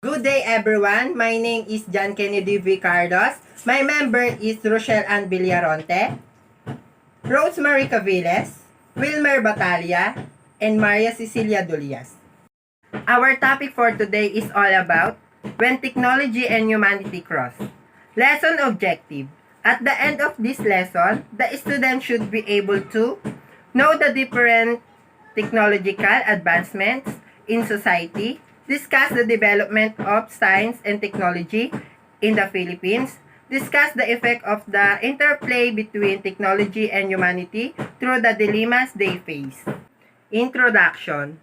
Good day everyone. My name is John Kennedy V. Carlos. My member is Rochelle Ann Villaronte, Rosemary Caviles, Wilmer Batalia, and Maria Cecilia Dulias. Our topic for today is all about when technology and humanity cross. Lesson objective. At the end of this lesson, the student should be able to know the different technological advancements in society, discuss the development of science and technology in the Philippines, discuss the effect of the interplay between technology and humanity through the dilemmas they face. Introduction.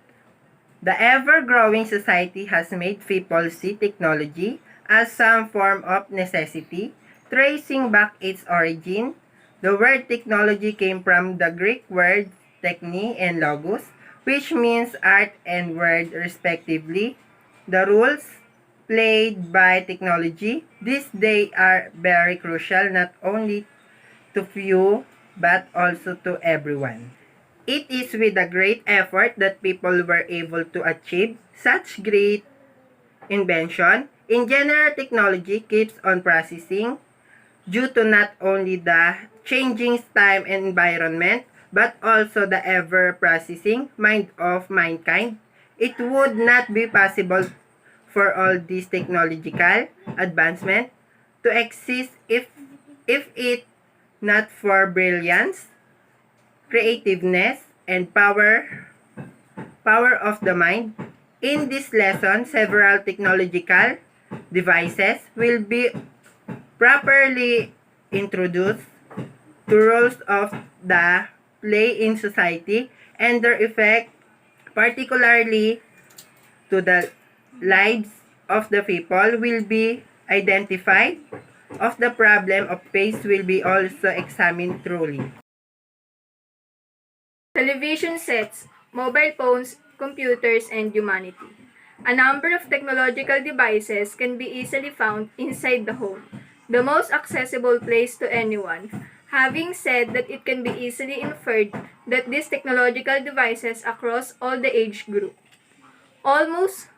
The ever-growing society has made people see technology as some form of necessity, tracing back its origin. The word technology came from the Greek words techne and logos, which means art and word respectively. The rules played by technology this day are very crucial not only to few but also to everyone. It is with a great effort that people were able to achieve such great invention. In general, technology keeps on processing due to not only the changing time and environment, but also the ever-processing mind of mankind. It would not be possible for all these technological advancement to exist if it not for brilliance, creativeness, and power of the mind. In this lesson, several technological devices will be properly introduced to roles of the play in society and their effect particularly to the lives of the people will be identified of the problem of pace will be also examined thoroughly. Television sets, mobile phones, computers, and humanity. A number of technological devices can be easily found inside the home, the most accessible place to anyone. Having said that, it can be easily inferred that these technological devices across all the age group. Almost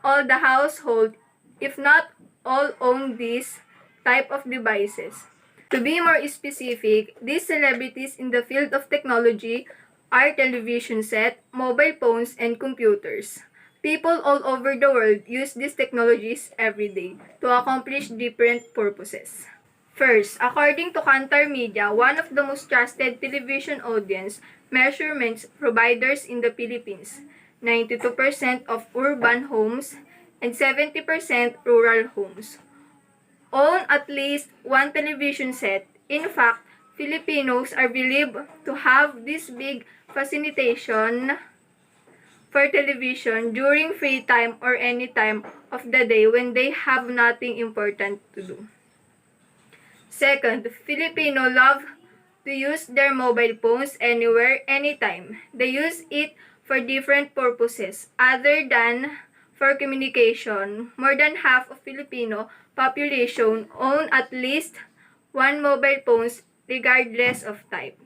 all the household, if not all, own these type of devices. To be more specific, these celebrities in the field of technology are television set, mobile phones, and computers. People all over the world use these technologies every day to accomplish different purposes. First, according to Kantar Media, one of the most trusted television audience measurements providers in the Philippines, 92% of urban homes and 70% rural homes own at least one television set. In fact, Filipinos are believed to have this big fascination for television during free time or any time of the day when they have nothing important to do. Second, Filipino love to use their mobile phones anywhere, anytime. They use it for different purposes other than for communication. More than half of Filipino population own at least one mobile phones regardless of type.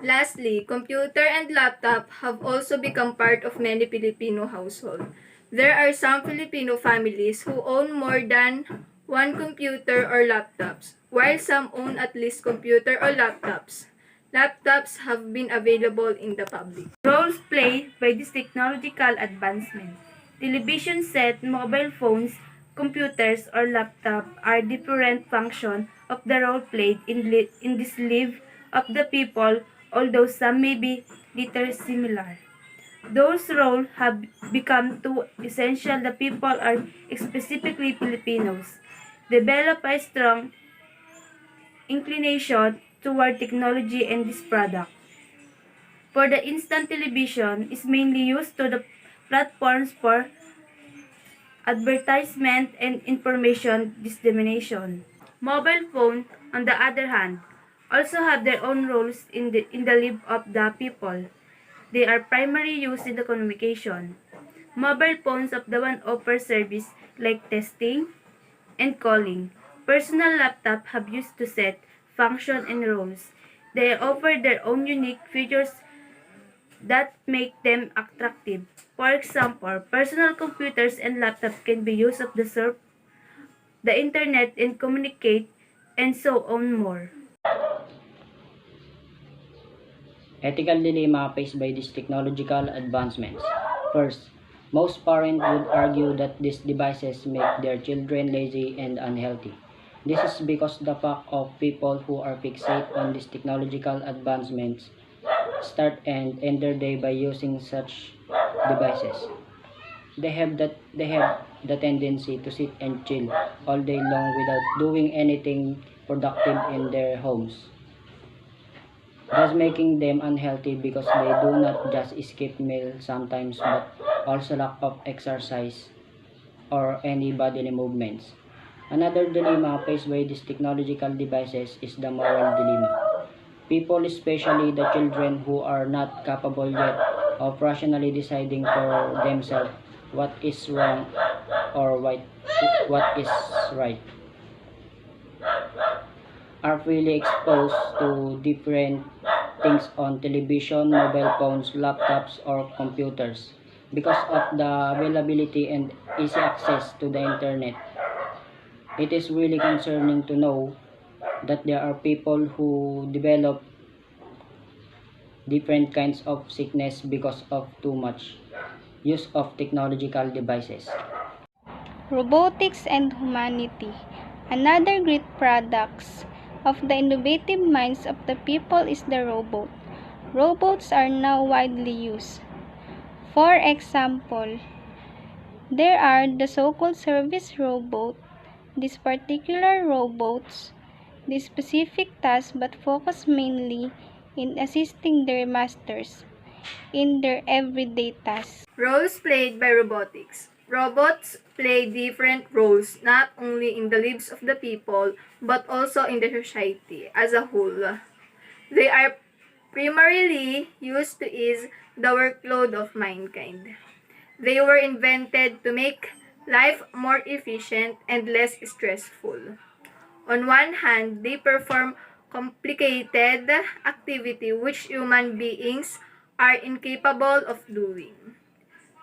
Lastly, computer and laptop have also become part of many Filipino households. There are some Filipino families who own more than one computer or laptops, while some own at least computer or laptops. Laptops have been available in the public. Roles played by this technological advancement. Television set, mobile phones, computers, or laptop are different functions of the role played in this life of the people, although some may be little similar. Those roles have become too essential that people are, specifically Filipinos, develop a strong inclination toward technology and this product. For the instant television is mainly used to the platforms for advertisement and information dissemination. Mobile phone, on the other hand, also have their own roles in the life of the people. They are primarily used in the communication. Mobile phones of the one offer service like texting and calling. Personal laptop have used to set function and roles. They offer their own unique features that make them attractive. For example, personal computers and laptops can be used to surf the internet and communicate, and so on more. Ethical dilemma faced by these technological advancements. First, most parents would argue that these devices make their children lazy and unhealthy. This is because the fact of people who are fixated on these technological advancements start and end their day by using such devices. They have the tendency to sit and chill all day long without doing anything productive in their homes, thus making them unhealthy because they do not just skip meals sometimes but also lack of exercise or any bodily movements. Another dilemma faced by these technological devices is the moral dilemma. People, especially the children who are not capable yet of rationally deciding for themselves what is wrong or what is right, are freely exposed to different things on television, mobile phones, laptops, or computers. Because of the availability and easy access to the internet, it is really concerning to know that there are people who develop different kinds of sickness because of too much use of technological devices. Robotics and humanity. Another great product of the innovative minds of the people is the robot. Robots are now widely used. For example, there are the so-called service robot. These particular robots do specific tasks but focus mainly in assisting their masters in their everyday tasks. Roles played by robotics. Robots play different roles not only in the lives of the people but also in the society as a whole. They are primarily used to ease the workload of mankind. They were invented to make life more efficient and less stressful. On one hand, they perform complicated activity which human beings are incapable of doing.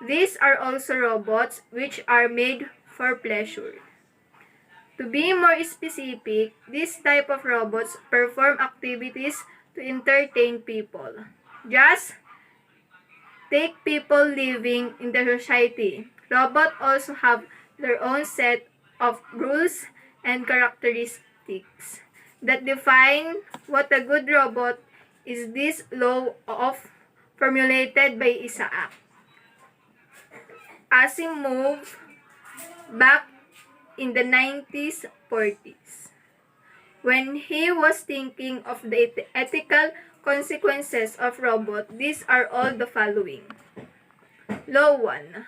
These are also robots which are made for pleasure. To be more specific, this type of robots perform activities to entertain people. Just take people living in the society. Robots also have their own set of rules and characteristics that define what a good robot is. This law of formulated by Isaac Asimov back in the 1940s. When he was thinking of the ethical consequences of robots, these are all the following. Law 1.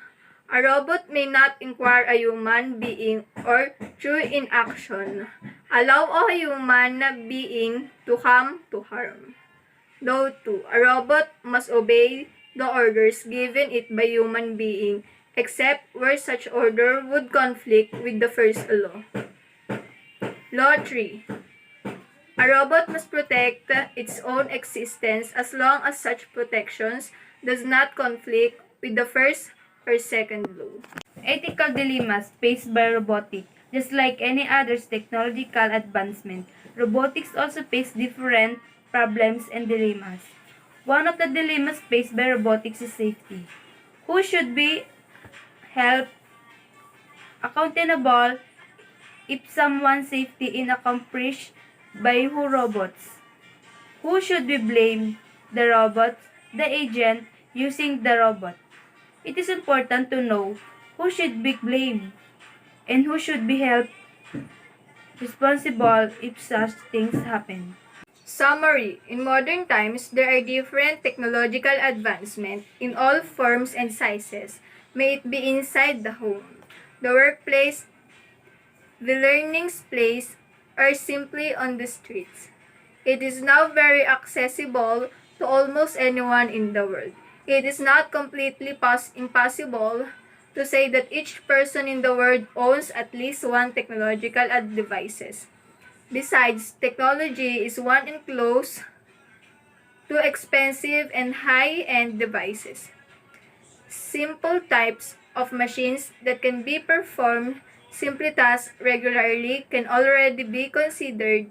A robot may not inquire a human being or through inaction allow a human being to come to harm. Law 2. A robot must obey the orders given it by human being except where such order would conflict with the first law. Law 3. A robot must protect its own existence as long as such protections does not conflict with the first or second law. Ethical dilemmas faced by robotics. Just like any other technological advancement, robotics also face different problems and dilemmas. One of the dilemmas faced by robotics is safety. Who should be held accountable if someone's safety is accomplished by who robots? Who should be blamed? The robot, the agent using the robot. It is important to know who should be blamed and who should be held responsible if such things happen. Summary. In modern times, there are different technological advancements in all forms and sizes, may it be inside the home, the workplace, the learning place, or simply on the streets. It is now very accessible to almost anyone in the world. It is not completely impossible to say that each person in the world owns at least one technological devices. Besides, technology is one enclosed to expensive and high-end devices. Simple types of machines that can be performed simply tasks regularly can already be considered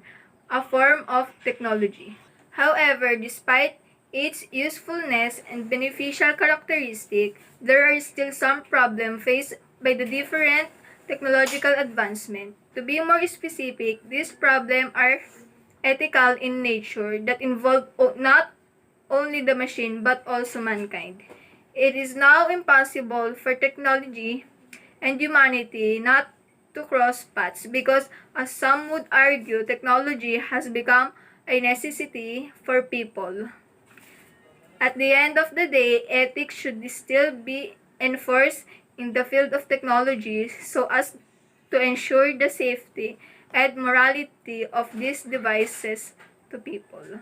a form of technology. However, despite its usefulness and beneficial characteristic, there are still some problems faced by the different technological advancement. To be more specific, these problems are ethical in nature that involve not only the machine but also mankind. It is now impossible for technology and humanity not to cross paths because, as some would argue, technology has become a necessity for people. At the end of the day, ethics should still be enforced in the field of technology so as to ensure the safety and morality of these devices to people.